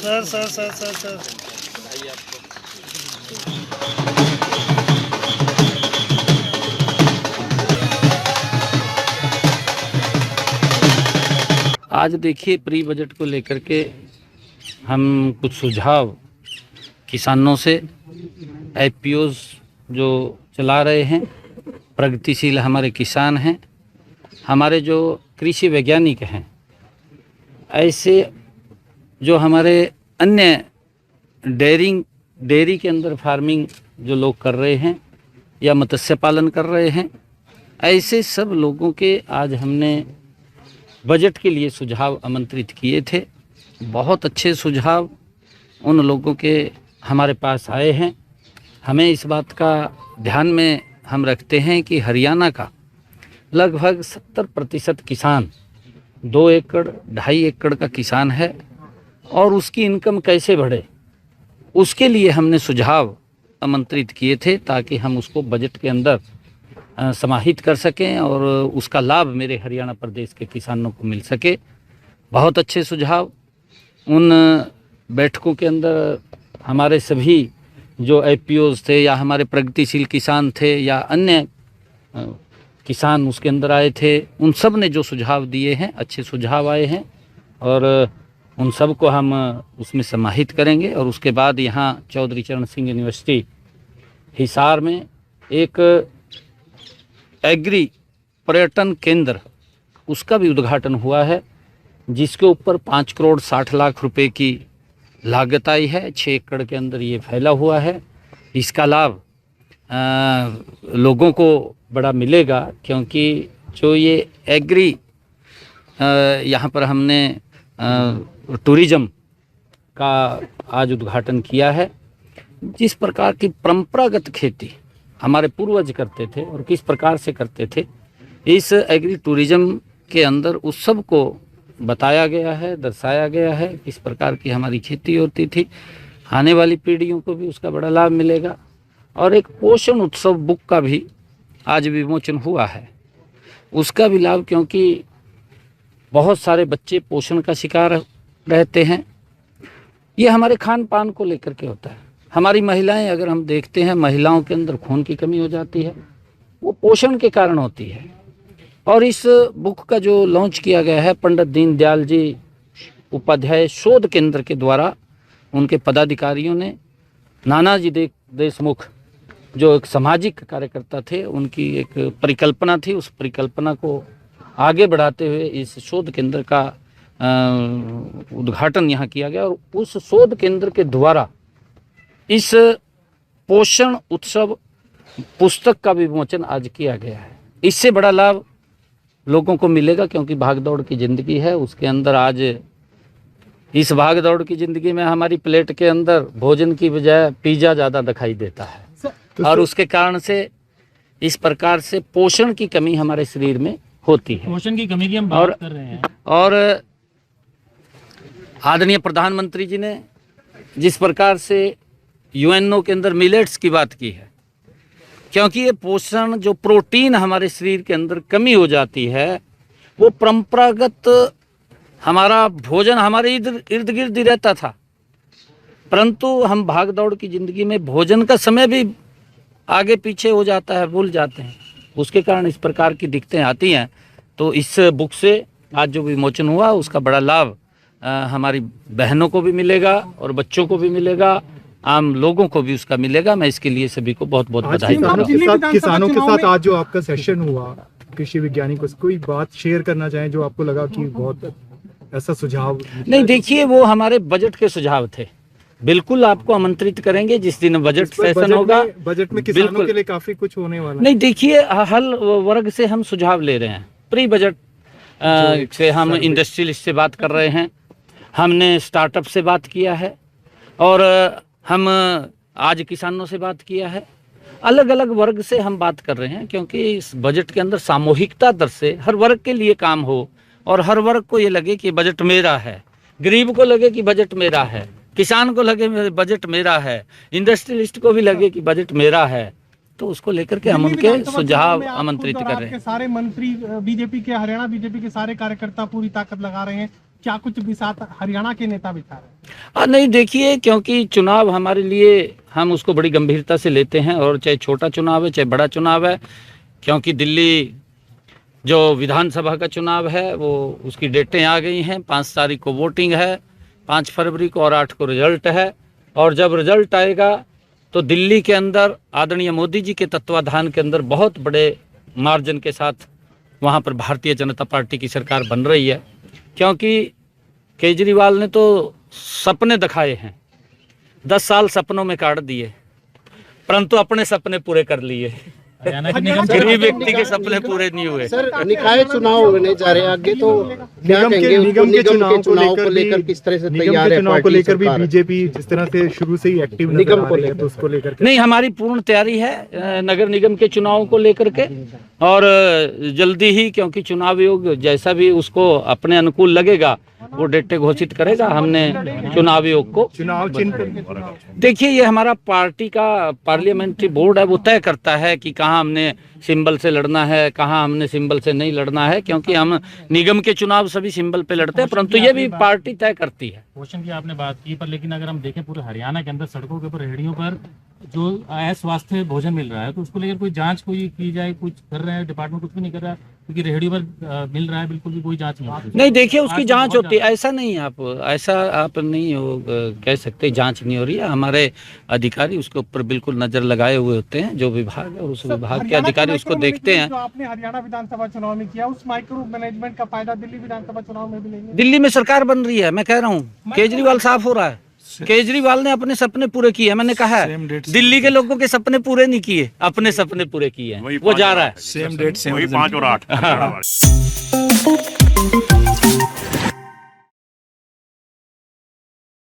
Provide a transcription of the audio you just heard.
Sir sir sir sir sir आज देखिए pre budget को लेकर के हम कुछ सुझाव किसानों से एफपीओज जो चला रहे हैं, प्रगतिशील हमारे किसान हैं, हमारे जो कृषि वैज्ञानिक हैं, ऐसे जो हमारे अन्य डेयरी के अंदर फार्मिंग जो लोग कर रहे हैं या मत्स्य पालन कर रहे हैं, ऐसे सब लोगों के आज हमने बजट के लिए सुझाव आमंत्रित किए थे। बहुत अच्छे सुझाव उन लोगों के हमारे पास आए हैं। हमें इस बात का ध्यान में हम रखते हैं कि हरियाणा का लगभग 70% किसान 2 एकड़ 2.5 एकड़ का किसान है और उसकी इनकम कैसे बढ़े, उसके लिए हमने सुझाव आमंत्रित किए थे ताकि हम उसको बजट के अंदर समाहित कर सकें और उसका लाभ मेरे हरियाणा प्रदेश के किसानों को मिल सके। बहुत अच्छे सुझाव उन बैठकों के अंदर हमारे सभी जो एफपीओज थे या हमारे प्रगतिशील किसान थे या अन्य किसान उसके अंदर आए थे, उन सब ने जो सुझाव दिए हैं अच्छे सुझाव आए हैं और उन सब को हम उसमें समाहित करेंगे। और उसके बाद यहाँ चौधरी चरण सिंह यूनिवर्सिटी हिसार में एक एग्री पर्यटन केंद्र उसका भी उद्घाटन हुआ है, जिसके ऊपर 5 करोड़ 60 लाख रुपए की लागत आई है। 6 एकड़ के अंदर ये फैला हुआ है। इसका लाभ लोगों को बड़ा मिलेगा क्योंकि जो ये एग्री यहाँ पर हमने टूरिज़्म का आज उद्घाटन किया है। जिस प्रकार की परंपरागत खेती हमारे पूर्वज करते थे और किस प्रकार से करते थे, इस एग्री टूरिज़्म के अंदर उस सब को बताया गया है, दर्शाया गया है किस प्रकार की हमारी खेती होती थी। आने वाली पीढ़ियों को भी उसका बड़ा लाभ मिलेगा। और एक पोषण उत्सव बुक का भी आज विमोचन हुआ है, उसका भी लाभ, क्योंकि बहुत सारे बच्चे पोषण का शिकार रहते हैं। ये हमारे खान पान को लेकर के होता है। हमारी महिलाएं, अगर हम देखते हैं, महिलाओं के अंदर खून की कमी हो जाती है, वो पोषण के कारण होती है। और इस बुक का जो लॉन्च किया गया है पंडित दीनदयाल जी उपाध्याय शोध केंद्र के द्वारा, उनके पदाधिकारियों ने, नानाजी देशमुख जो एक सामाजिक कार्यकर्ता थे, उनकी एक परिकल्पना थी, उस परिकल्पना को आगे बढ़ाते हुए इस शोध केंद्र का उद्घाटन यहाँ किया गया। और उस शोध केंद्र के द्वारा इस पोषण उत्सव पुस्तक का विमोचन आज किया गया है। इससे बड़ा लाभ लोगों को मिलेगा क्योंकि भागदौड़ की ज़िंदगी है, उसके अंदर आज इस भागदौड़ की ज़िंदगी में हमारी प्लेट के अंदर भोजन की बजाय पिज़्ज़ा ज़्यादा दिखाई देता है और उसके कारण से इस प्रकार से पोषण की कमी हमारे शरीर में होती है। पोषण की कमी की हम बात कर रहे हैं। और आदरणीय प्रधानमंत्री जी ने जिस प्रकार से यूएनओ के अंदर मिलेट्स की बात की है, क्योंकि ये पोषण जो प्रोटीन हमारे शरीर के अंदर कमी हो जाती है, वो परंपरागत हमारा भोजन हमारे इर्द गिर्द ही रहता था, परंतु हम भाग दौड़ की ज़िंदगी में भोजन का समय भी आगे पीछे हो जाता है, भूल जाते हैं। उसके कारण इस प्रकार की दिक्कतें आती हैं। तो इस बुक से आज जो विमोचन हुआ उसका बड़ा लाभ हमारी बहनों को भी मिलेगा और बच्चों को भी मिलेगा, आम लोगों को भी उसका मिलेगा। मैं इसके लिए सभी को बहुत बहुत बधाई देता हूं। किसानों के साथ आज जो आपका सेशन हुआ, कृषि वैज्ञानिकों से कोई बात शेयर करना चाहें जो आपको लगा कि बहुत ऐसा सुझाव? नहीं, देखिए, वो हमारे बजट के सुझाव थे। बिल्कुल आपको आमंत्रित करेंगे जिस दिन बजट सेशन होगा। बजट में किसानों के लिए काफी कुछ होने वाला है। नहीं, देखिए, हर वर्ग से हम सुझाव ले रहे हैं। प्री बजट से हम इंडस्ट्रियलिस्ट से बात कर रहे हैं, हमने स्टार्टअप से बात किया है और हम आज किसानों से बात किया है। अलग अलग वर्ग से हम बात कर रहे हैं क्योंकि इस बजट के अंदर सामूहिकता दर से हर वर्ग के लिए काम हो और हर वर्ग को ये लगे कि बजट मेरा है, गरीब को लगे कि बजट मेरा है, किसान को लगे बजट मेरा है, इंडस्ट्रियलिस्ट को भी लगे कि बजट मेरा है। तो उसको लेकर के हम उनके सुझाव आमंत्रित कर रहे हैं। सारे मंत्री बीजेपी के, हरियाणा बीजेपी के सारे कार्यकर्ता पूरी ताकत लगा रहे हैं। क्या कुछ बिसात हरियाणा के नेता बिता रहे हैं? नहीं देखिए, क्योंकि चुनाव हमारे लिए हम उसको बड़ी गंभीरता से लेते हैं, और चाहे छोटा चुनाव है चाहे बड़ा चुनाव है, क्योंकि दिल्ली जो विधानसभा का चुनाव है वो उसकी डेटें आ गई हैं। 5 तारीख को वोटिंग है, 5 फरवरी को, और 8 को रिजल्ट है। और जब रिजल्ट आएगा तो दिल्ली के अंदर आदरणीय मोदी जी के तत्वाधान के अंदर बहुत बड़े मार्जिन के साथ वहाँ पर भारतीय जनता पार्टी की सरकार बन रही है, क्योंकि केजरीवाल ने तो सपने दिखाए हैं, 10 साल सपनों में काट दिए, परंतु अपने सपने पूरे कर लिए। हरियाणा के निगम गरीब व्यक्ति के सपने पूरे नहीं हुए। सर, निकाय चुनाव होने जा रहे हैं आगे, तो क्या निगम कहेंगे? के निगम के चुनाव को लेकर किस तरह से निगम तैयार के है चुनाव को पार्टी लेकर भी सरकार? बीजेपी जिस तरह से शुरू से ही एक्टिव निगम को लेकर लेकर तो उसको लेकर नहीं, हमारी पूर्ण तैयारी है नगर निगम के चुनाव को लेकर के, और जल्दी ही, क्योंकि चुनाव आयोग जैसा भी उसको अपने अनुकूल लगेगा वो डेटें घोषित करेगा। हमने चुनाव आयोग को, चुनाव चिन्ह देखिए ये हमारा पार्टी का पार्लियामेंट्री बोर्ड है, वो तय करता है कि कहाँ हमने सिंबल से लड़ना है, कहाँ हमने सिंबल से नहीं लड़ना है, क्योंकि हम निगम के चुनाव सभी सिंबल पे लड़ते हैं, परंतु ये भी पार्टी तय करती है। पोषण की आपने बात की, पर लेकिन अगर हम देखें पूरे हरियाणा के अंदर सड़कों के ऊपर, रेहड़ियों पर जो अस्वास्थ्य भोजन मिल रहा है, तो उसको लेकर कोई जांच कोई की जाए, कुछ कर रहे हैं डिपार्टमेंट? कुछ भी नहीं कर रहा, क्योंकि रेहड़ी पर मिल रहा है, बिल्कुल भी कोई जांच नहीं हो रही। नहीं देखिए, उसकी जांच होती है, ऐसा नहीं, आप नहीं हो कह सकते जांच नहीं हो रही है। हमारे अधिकारी उसके ऊपर बिल्कुल नजर लगाए हुए होते हैं, जो विभाग है उस विभाग के अधिकारी उसको देखते हैं। जो आपने हरियाणा विधानसभा चुनाव में किया, उस माइक्रो मैनेजमेंट का फायदा दिल्ली विधानसभा चुनाव में भी लेंगे? दिल्ली में सरकार बन रही है, मैं कह रहा हूँ, केजरीवाल साफ हो रहा है। केजरीवाल ने अपने सपने पूरे किए हैं, मैंने कहा है, दिल्ली के लोगों के सपने पूरे नहीं किए, अपने सपने पूरे किए हैं, वो जा रहा है। सेम डेट, 5 और 8